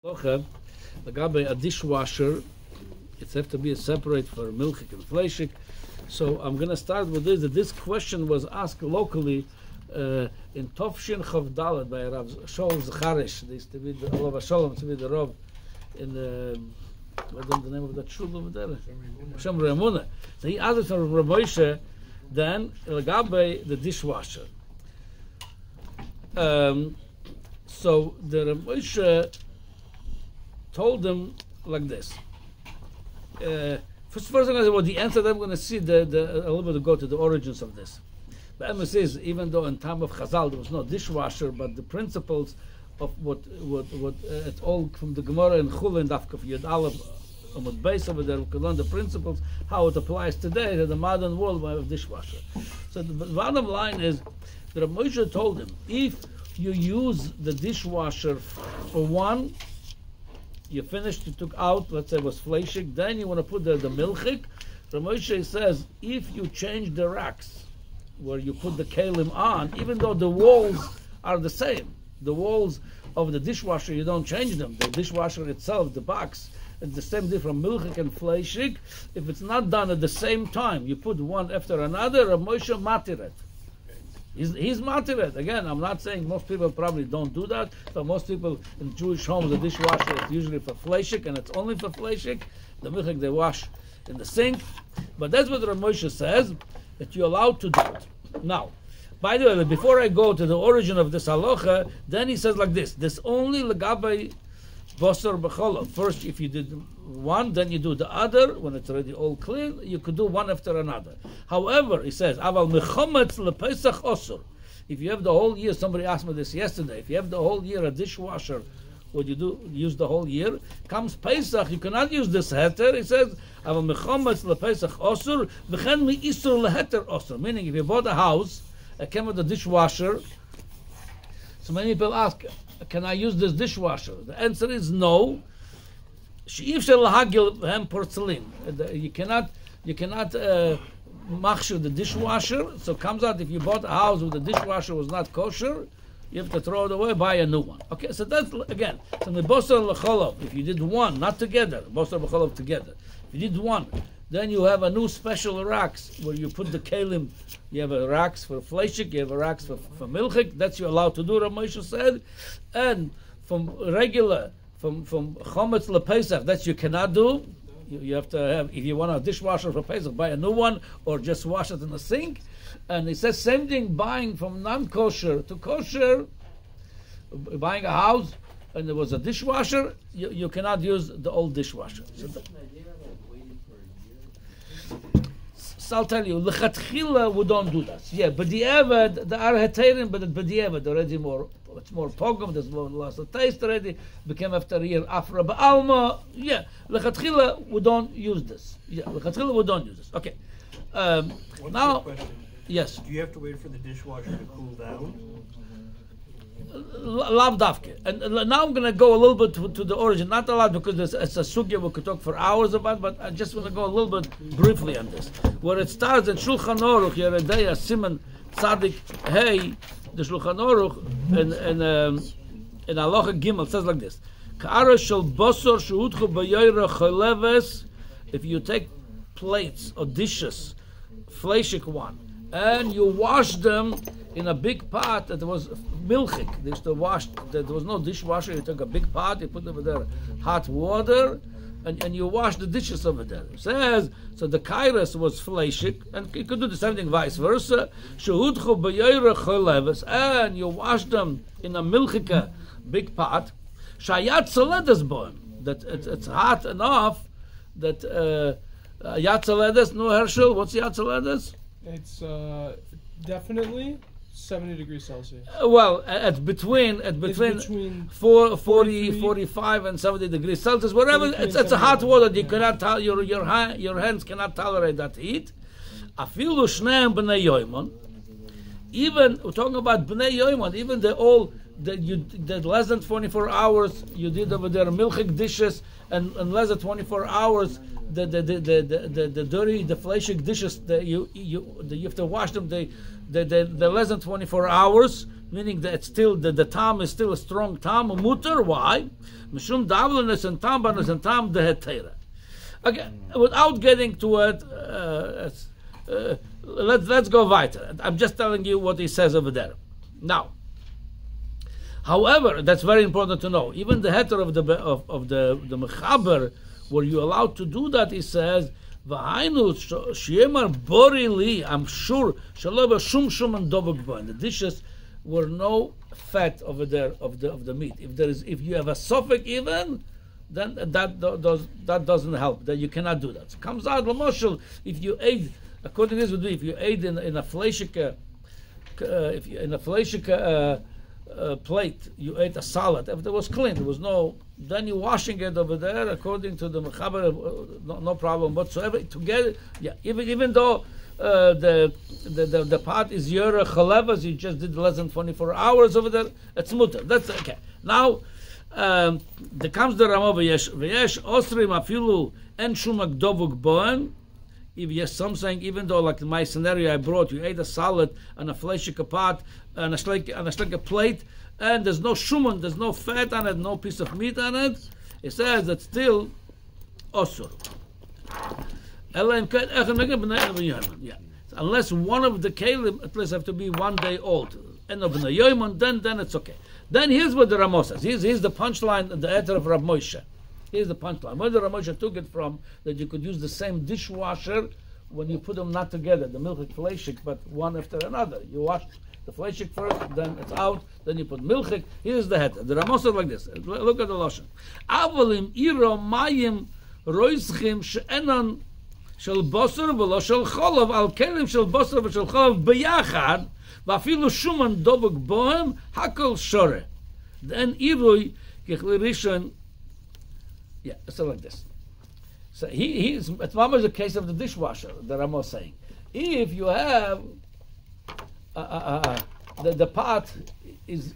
A dishwasher, it has to be separate for milchig and fleishig. So I'm going to start with this. This question was asked locally in Tovshin Chavdalet by Rav Sholem Zacharish. They used to be the Rav Sholem, to be the Rav in I don't know the name of that shul over there. Shem Ramuna. So he asked from Rav Moshe, then Lagabe the dishwasher. So the Rav Moshe told them like this. First I'm going to say, well, the answer that I'm going to see a little bit to go to the origins of this. But Emma says, even though in time of Chazal there was no dishwasher, but the principles of what it's all from the Gemara and Chula and Dafkaf Yud Aleph Amud Beis over there, we can learn the principles how it applies today to the modern world of dishwasher. So the bottom line is that Rav Moshe told him, if you use the dishwasher for one, you finished, you took out, let's say it was fleishig, then you want to put the milchig. Rav Moshe says, if you change the racks where you put the kalim on, even though the walls are the same, the walls of the dishwasher, you don't change them. The dishwasher itself, the box, it's the same thing from milchig and fleishig. If it's not done at the same time, you put one after another, Rav Moshe matiret. He's matiret. Again, I'm not saying most people probably don't do that, but most people in Jewish homes, the dishwasher is usually for fleishig, and it's only for fleishig. The milchig they wash in the sink. But that's what Rav Moshe says, that you're allowed to do it. Now, by the way, before I go to the origin of this halacha, then he says like this: this only legabe bosar b'cholov. First, if you did one, then you do the other. When it's already all clean, you could do one after another. However, he says, aval mechometz lepesach osur. If you have the whole year, somebody asked me this yesterday, if you have the whole year a dishwasher, what you use the whole year, comes Pesach, you cannot use this heter. He says, aval mechometz lepesach osur, v'chen mi isur leheter osur. Meaning, if you bought a house, it came with a dishwasher, so many people ask, can I use this dishwasher? The answer is no. You cannot machshir the dishwasher. So it comes out if you bought a house where the dishwasher was not kosher, you have to throw it away, buy a new one. Okay, so that's again. So the bosar lecholov, if you did one, not together, bosar lecholov together. If you did one, then you have a new special racks where you put the kalim. You have a racks for fleishig, you have a racks for milchig. That's you're allowed to do, Rav Moshe said. And from chometz lepesach, that you cannot do. You have to have, if you want a dishwasher for Pesach, buy a new one or just wash it in the sink. And he says same thing, buying from non-kosher to kosher, buying a house and there was a dishwasher, you cannot use the old dishwasher. So I'll tell you, lechatchila we don't do that. Yeah, but the eved, the arheterim, but the eved already more. It's more pogrom. There's more loss of taste already. Became after a year afra ba'alma. Yeah, lechatchila we don't use this. Yeah, lechatchila we don't use this. Okay. Now, yes. Do you have to wait for the dishwasher to cool down? Lav dafke. And now I'm going to go a little bit to the origin. Not a lot because it's a sugya we could talk for hours about, but I just want to go a little bit briefly on this. Where it starts in Shulchan Aruch, Yeredeya, Simon, Tzadik, Hey, the Shulchan Aruch, in Halacha Gimel, says like this. Ka'ara shel bosor she'utchu b'yoyra choleves, if you take plates or dishes, fleishik one, and you wash them in a big pot that was milchig. They used to wash, there was no dishwasher, you took a big pot, you put over there hot water, and you wash the dishes over there. It says, so the kairos was fleishig, and you could do the same thing vice versa. Shehudchu b'yoyre choleves, and you wash them in a milchig big pot. Shayat soledes boim, that it's hot enough that yat soledes, no Herschel, what's yat soledes? It's definitely 70 degrees Celsius. Well, it's between 40, 45 and 70 degrees Celsius, whatever. It's a hot water. You cannot your hands cannot tolerate that heat. Afilu shneim b'nei yoimon. Even we're talking about b'nei yoimon. Even the all that less than 24 hours you did over there milchig dishes, and less than 24 hours the dirty the fleishig dishes that you have to wash them. They less than 24 hours, meaning that it's still the tam is still a strong tam mutter. Why? Mishum davlenes and tambanes and tam the hetera. Again, without getting to it, let's go weiter. I'm just telling you what he says over there. Now, however, that's very important to know. Even the heter of the mechaber, were you allowed to do that? He says, "V'hainu shiemar borili." I'm sure shalom shum and dovuk boin. The dishes were no fat over there of the meat. If you have a suffix even, then that doesn't help. That you cannot do that. So it comes out l'moshel if you ate. According to this would be if you ate in a fleishig, if you, in a fleishig plate you ate a salad. If it was clean, there was no. Then you're washing it over there. According to the mechaber, no problem whatsoever. Together, yeah. Even though the pot is your chalevas, you just did less than 24 hours over there. It's mutter. That's okay. Now. There comes the Rama v'yesh osrim afilu en shumak dovuk boen. If yes, some saying even though like in my scenario I brought, you ate a salad and a fleishig pot and a shleika plate, and there's no shuman, there's no fat on it, no piece of meat on it. It says that still osur. Yeah. Unless one of the kelim at least have to be 1 day old, and then it's okay. Then here's what the Ramos says. Here's the punchline, the eter of Rav Moshe. Here's the punchline. Where the Rav Moshe took it from, that you could use the same dishwasher when you put them not together, the milchig fleishig, but one after another. You wash the fleishig first, then it's out, then you put milchig. Here's the heter. The Ramos says like this. Look at the lashon. Avolim iro mayim roischim she'enan shel bosor v'lo shel cholov al kelim shel bosor v'shel cholov b'yachad. Vafilu shuman dovuk bohem hakol shore. Then irui kechlirishon. Yeah, so like this. So it's almost the case of the dishwasher that I'm saying. If you have the pot is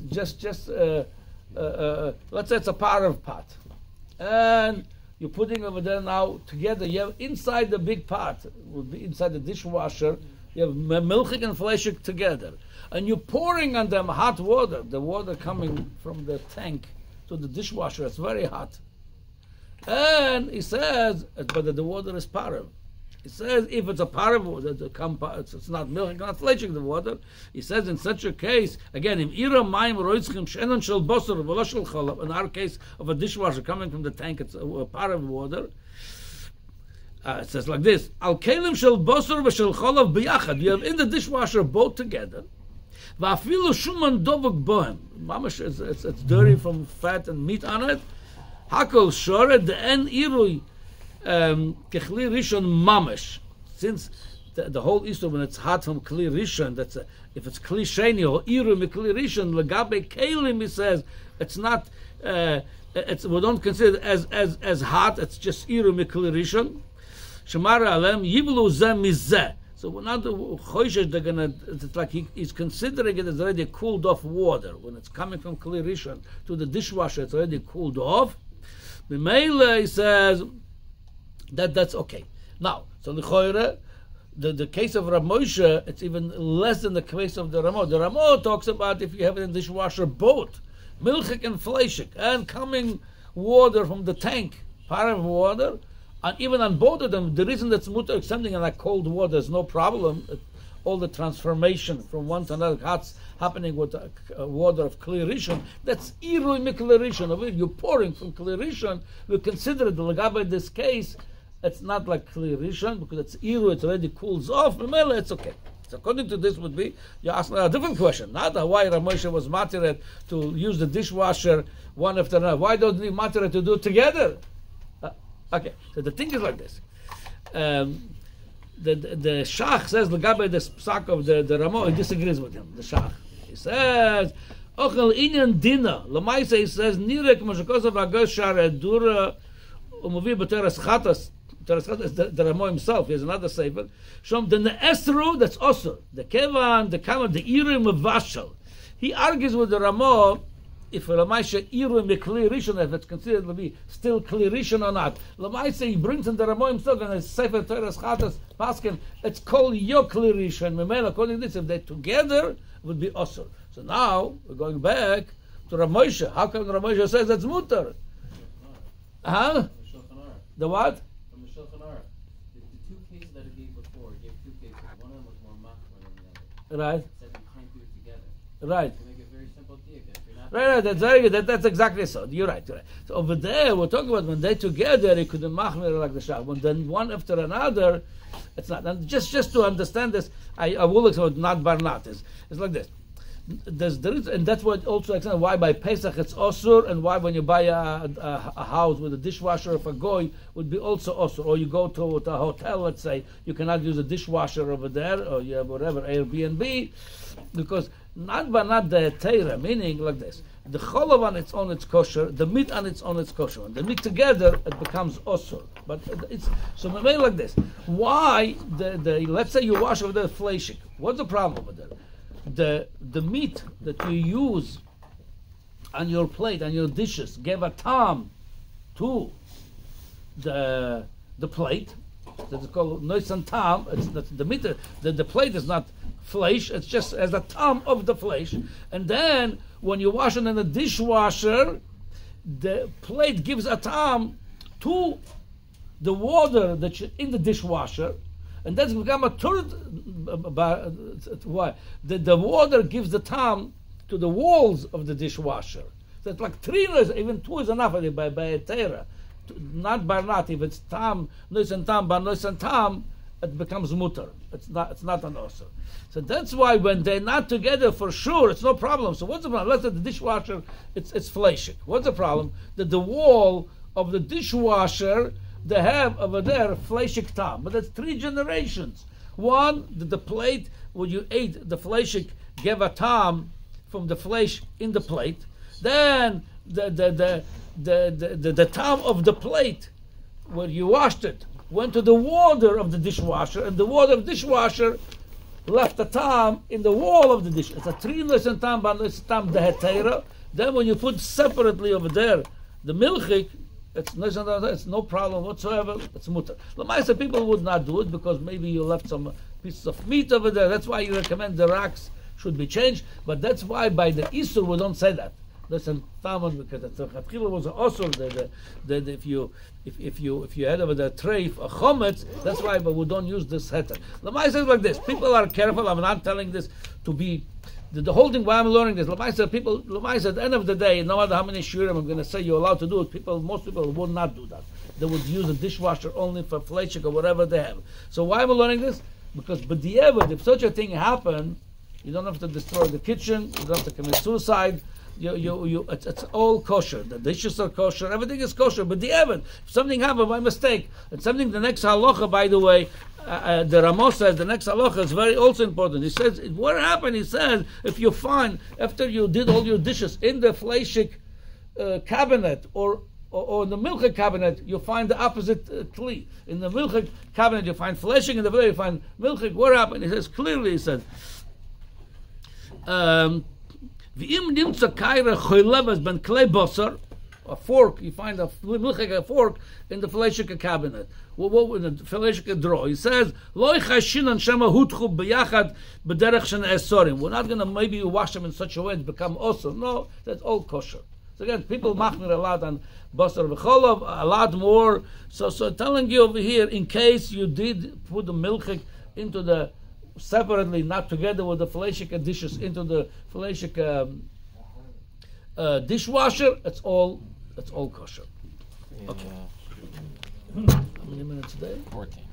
just let's say it's a pot of pot, and you're putting over there now together. You have inside the big pot would be inside the dishwasher. You have milchig and fleishig together, and you're pouring on them hot water. The water coming from the tank to the dishwasher. It's very hot, and he says, but the water is parav. He says if it's a parav, it's not milchig, not fleishig. The water. He says in such a case, again, in ira mayim roitzchim shenon shel bosor v'lo shel cholov. In our case of a dishwasher coming from the tank, it's a parav water. It says like this: Al kelim shel bosor v'shel cholav biyachad. You have in the dishwasher both together. Va'afilu shuman dovuk bohem. Mamash, it's dirty from fat and meat on it. Hakol shore the en irui kechli rishon mamash. Since the whole Easter when it's hot from kli rishon, that's if it's kli sheni or iru mikli rishon legabe kelim. He says it's not. We don't consider it as hot. It's just iru mikli rishon. Shemara alem yivlu zeh mizeh. So we're not choishes. They're gonna. It's like he's considering it as already cooled off water. When it's coming from Kli Rishon to the dishwasher, it's already cooled off. B'meila he says that's okay. Now, so the case of Rav Moshe, it's even less than the case of the Ramo. The Ramo talks about if you have it in the dishwasher both, milchig and fleishig, and coming water from the tank, part of water. And even on both of them, the reason that's mutter extending in like cold water, there's no problem. All the transformation from one to another happening with water of Kli Rishon. That's irui mikli Rishon. You're pouring from Kli Rishon. We consider the Lagabe in this case, it's not like Kli Rishon because it's iru, it already cools off. Remember, it's okay. So according to this would be, you ask a different question. Not why Rav Moshe was matiret to use the dishwasher one after another. Why don't we matiret to do it together? Okay, so the thing is like this. The Shach says Lagabe the psak of the Ramo, he disagrees with him. The Shach, he says Ochel inyan dina. Lamaisa he says Nirek Moshekosav Agos Shara Dura Umovi B'Teres Chatas. Teres Chatas is the Ramo himself. He has another sefer. Shom the Ne'esru that's also the Kevan, the Kaman, the Irim of Vashal. He argues with the Ramah if Lamaisha Iru Mikli Rishon, if it's considered to be still Kli Rishon or not. Lamaisha, he brings in the Ramah himself and his Sefer Teres Chatas Paskin, it's called Yo Kli Rishon. Memel, according to this, if they're together, it would be Osur. So now, we're going back to Ramosha. How come Ramosha says that's Mutter? Huh? The what? From the Shulchan Aruch. The two cases that he gave before, he gave two cases. One of them was more machmir than the other. Right. He said you can't do it together. Right. To make a very simple diak. Right, that's very good. That's exactly so. You're right. So over there, we're talking about when they're together, it could be machmir like the shach. When then one after another, it's not. And just to understand this, I will explain not bar not. It's like this. And that's what also explains why by Pesach it's osur, and why when you buy a house with a dishwasher of a goy would be also osur. Or you go to a hotel, let's say, you cannot use a dishwasher over there, or you have whatever Airbnb, because not the teira, meaning like this: the cholov on its own it's kosher, the meat on its own it's kosher. When the meat together it becomes osur. But it's so maybe like this. Why the let's say you wash over there fleishig? What's the problem with that? The meat that you use on your plate, on your dishes, gave a tam to the plate. That's called noisan tam. It's the meat. The plate is not flesh. It's just as a tam of the flesh. And then when you wash it in the dishwasher, the plate gives a tam to the water that's in the dishwasher. And that's become a third. Why? The water gives the tam to the walls of the dishwasher. So it's like 3 noise, even 2 is enough by a teira. Not by not. If it's tam, noise and tam, by noise and tam, it becomes mutter. It's not an osur. So that's why when they're not together, for sure, it's no problem. So what's the problem? Let's say the dishwasher, it's fleishig. What's the problem? That the wall of the dishwasher, they have over there fleishig tam, but that's 3 generations. One, the plate where you ate the fleishig gave a tam from the flesh in the plate. Then the tam of the plate where you washed it went to the water of the dishwasher, and the water of the dishwasher left a tam in the wall of the dish. It's a 3 lesson tam, but it's tam the hetera. Then when you put separately over there the milchig, it's no problem whatsoever. It's mutter. Lamaisa people would not do it because maybe you left some pieces of meat over there. That's why you recommend the racks should be changed. But that's why by the Isur we don't say that. That's in Talmud because the Chatchila was also that if you had over the tray of chometz, that's why. But we don't use this heter. Lamaisa is like this. People are careful. I'm not telling this to be. The whole thing why I'm learning this, Lamaisa, at the end of the day, no matter how many shurim I'm going to say you're allowed to do it, most people would not do that. They would use a dishwasher only for fleishig or whatever they have. So why am I learning this? Because b'diavad, if such a thing happened, you don't have to destroy the kitchen, you don't have to commit suicide. It's all kosher. The dishes are kosher. Everything is kosher. But the Evan, if something happened by mistake, and something the next halacha, by the way, the Ramos says the next halacha is very also important. He says what happened. He says if you find after you did all your dishes in the fleishig cabinet or in the milchig cabinet, you find the opposite kli. In the milchig cabinet, you find fleishig. In the fleishig, you find milchig. What happened? He says clearly. He said. A fork, you find a fork in the fleishig cabinet. What in the fleishig drawer? He says, we're not going to maybe wash them in such a way to become osur. No, that's all kosher. So again, people machmir a lot on basar v'cholov, a lot more. So telling you over here, in case you did put the milchig into the separately, not together with the fleishig dishes into the fleishig dishwasher, it's all kosher. Okay. How many minutes a day? 14.